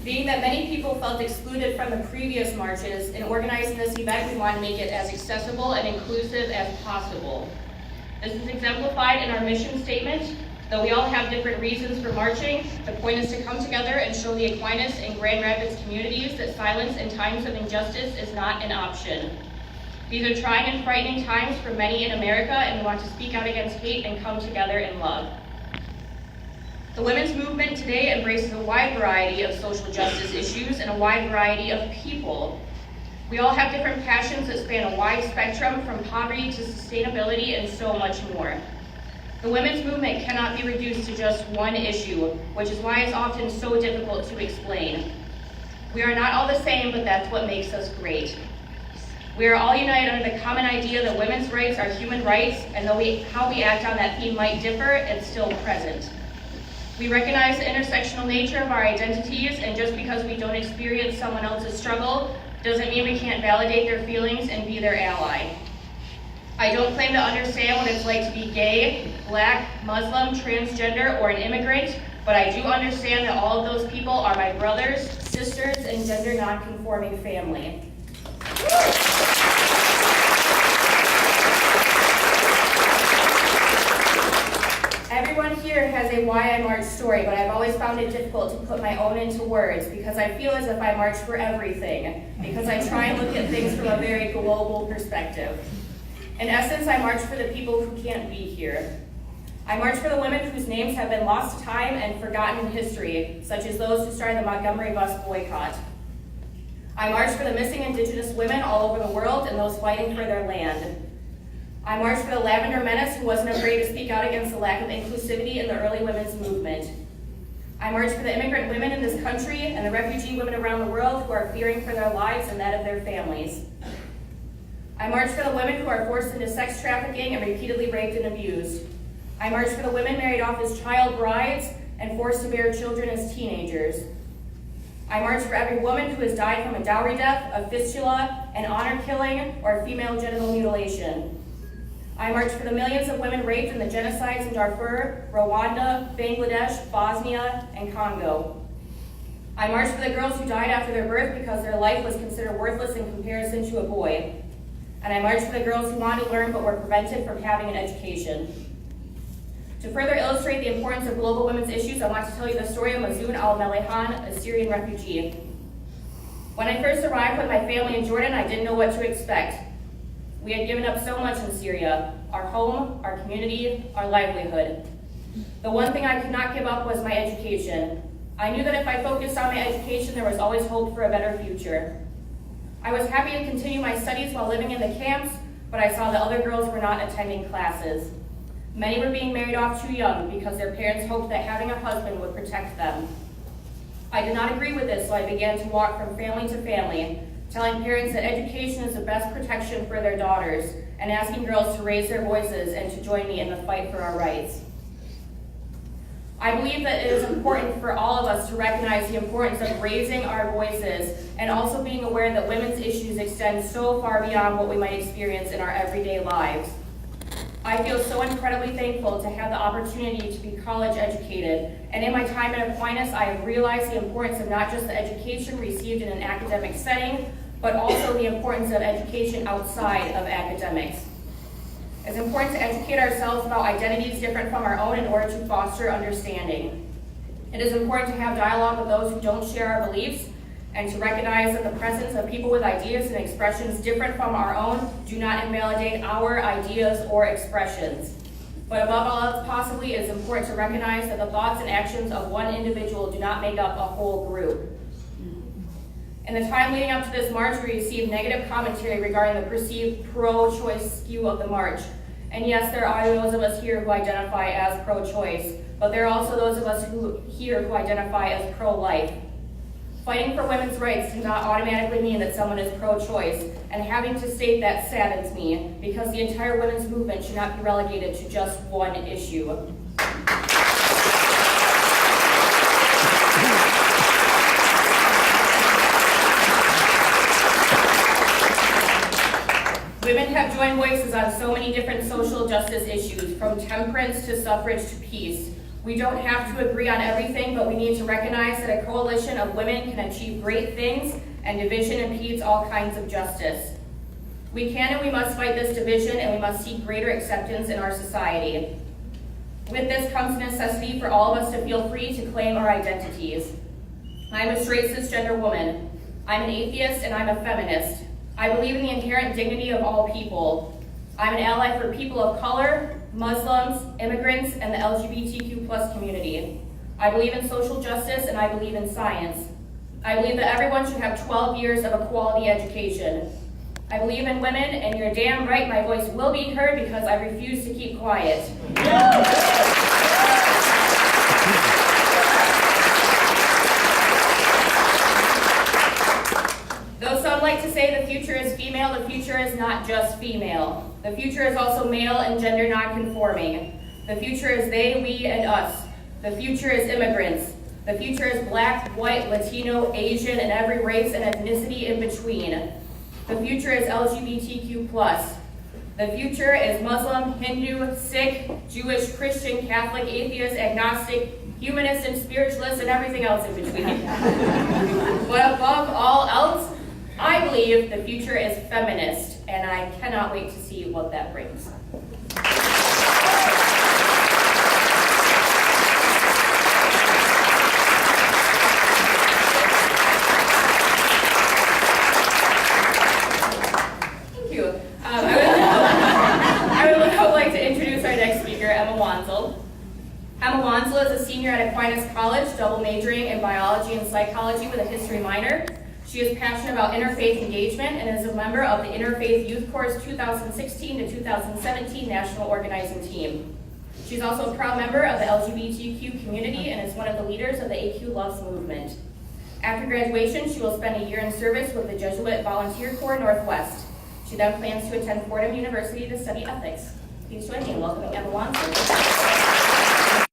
Being that many people felt excluded from the previous marches, in organizing this event, we want to make it as accessible and inclusive as possible. This is exemplified in our mission statement. Though we all have different reasons for marching, the point is to come together and show the Aquinas and Grand Rapids communities that silence in times of injustice is not an option. These are trying and frightening times for many in America, and we want to speak out against hate and come together in love. The women's movement today embraces a wide variety of social justice issues and a wide variety of people. We all have different passions that span a wide spectrum, from poverty to sustainability and so much more. The women's movement cannot be reduced to just one issue, which is why it's often so difficult to explain. We are not all the same, but that's what makes us great. We are all united under the common idea that women's rights are human rights, and though how we act on that theme might differ, it's still present. We recognize the intersectional nature of our identities, and just because we don't experience someone else's struggle doesn't mean we can't validate their feelings and be their ally. I don't claim to understand what it's like to be gay, black, Muslim, transgender, or an immigrant, but I do understand that all of those people are my brothers, sisters, and gender non-conforming family. Everyone here has a why I march story, but I've always found it difficult to put my own into words because I feel as if I march for everything, because I try and look at things from a very global perspective. In essence, I march for the people who can't be here. I march for the women whose names have been lost to time and forgotten in history, such as those who started the Montgomery bus boycott. I march for the missing Indigenous women all over the world and those fighting for their land. I march for the Lavender Menace who wasn't afraid to speak out against the lack of inclusivity in the early women's movement. I march for the immigrant women in this country and the refugee women around the world who are fearing for their lives and that of their families. I march for the women who are forced into sex trafficking and repeatedly raped and abused. I march for the women married off as child brides and forced to bear children as teenagers. I march for every woman who has died from a dowry death, a fistula, an honor killing, or female genital mutilation. I march for the millions of women raped in the genocides in Darfur, Rwanda, Bangladesh, Bosnia, and Congo. I march for the girls who died after their birth because their life was considered worthless in comparison to a boy. And I march for the girls who wanted to learn but were prevented from having an education. To further illustrate the importance of global women's issues, I want to tell you the story of Mazoun al-Melehan, a Syrian refugee. When I first arrived with my family in Jordan, I didn't know what to expect. We had given up so much in Syria, our home, our community, our livelihood. The one thing I could not give up was my education. I knew that if I focused on my education, there was always hope for a better future. I was happy to continue my studies while living in the camps, but I saw that other girls were not attending classes. Many were being married off too young because their parents hoped that having a husband would protect them. I did not agree with this, so I began to walk from family to family, telling parents that education is the best protection for their daughters, and asking girls to raise their voices and to join me in the fight for our rights. I believe that it is important for all of us to recognize the importance of raising our voices and also being aware that women's issues extend so far beyond what we might experience in our everyday lives. I feel so incredibly thankful to have the opportunity to be college educated, and in my time at Aquinas, I have realized the importance of not just the education received in an academic setting, but also the importance of education outside of academics. It's important to educate ourselves about identities different from our own in order to foster understanding. It is important to have dialogue with those who don't share our beliefs, and to recognize that the presence of people with ideas and expressions different from our own do not invalidate our ideas or expressions. But above all else possibly, it is important to recognize that the thoughts and actions of one individual do not make up a whole group. In the time leading up to this march, we received negative commentary regarding the perceived pro-choice skew of the march. And yes, there are those of us here who identify as pro-choice, but there are also those of us here who identify as pro-life. Fighting for women's rights does not automatically mean that someone is pro-choice, and having to state that saddens me, because the entire women's movement should not be relegated to just one issue. Women have joined voices on so many different social justice issues, from temperance to suffrage to peace. We don't have to agree on everything, but we need to recognize that a coalition of women can achieve great things, and division impedes all kinds of justice. We can and we must fight this division, and we must seek greater acceptance in our society. With this comes the necessity for all of us to feel free to claim our identities. I'm a straight cisgender woman. I'm an atheist and I'm a feminist. I believe in the inherent dignity of all people. I'm an ally for people of color, Muslims, immigrants, and the LGBTQ+ community. I believe in social justice and I believe in science. I believe that everyone should have 12 years of a quality education. I believe in women, and you're damn right my voice will be heard because I refuse to keep quiet. Though some like to say the future is female, the future is not just female. The future is also male and gender non-conforming. The future is they, we, and us. The future is immigrants. The future is Black, white, Latino, Asian, and every race and ethnicity in between. The future is LGBTQ+. The future is Muslim, Hindu, Sikh, Jewish, Christian, Catholic, atheist, agnostic, humanist, and spiritualist, and everything else in between. But above all else, I believe the future is feminist, and I cannot wait to see what that brings. Thank you. I would like to introduce our next speaker, Emma Wansel. Emma Wansel is a senior at Aquinas College, double majoring in biology and psychology with a history minor. She is passionate about interfaith engagement and is a member of the Interfaith Youth Corps' 2016 to 2017 National Organizing Team. She's also a proud member of the LGBTQ community and is one of the leaders of the AQ Loves movement. After graduation, she will spend a year in service with the Jesuit Volunteer Corps Northwest. She then plans to attend Fordham University to study ethics. Please join me in welcoming Emma Wansel.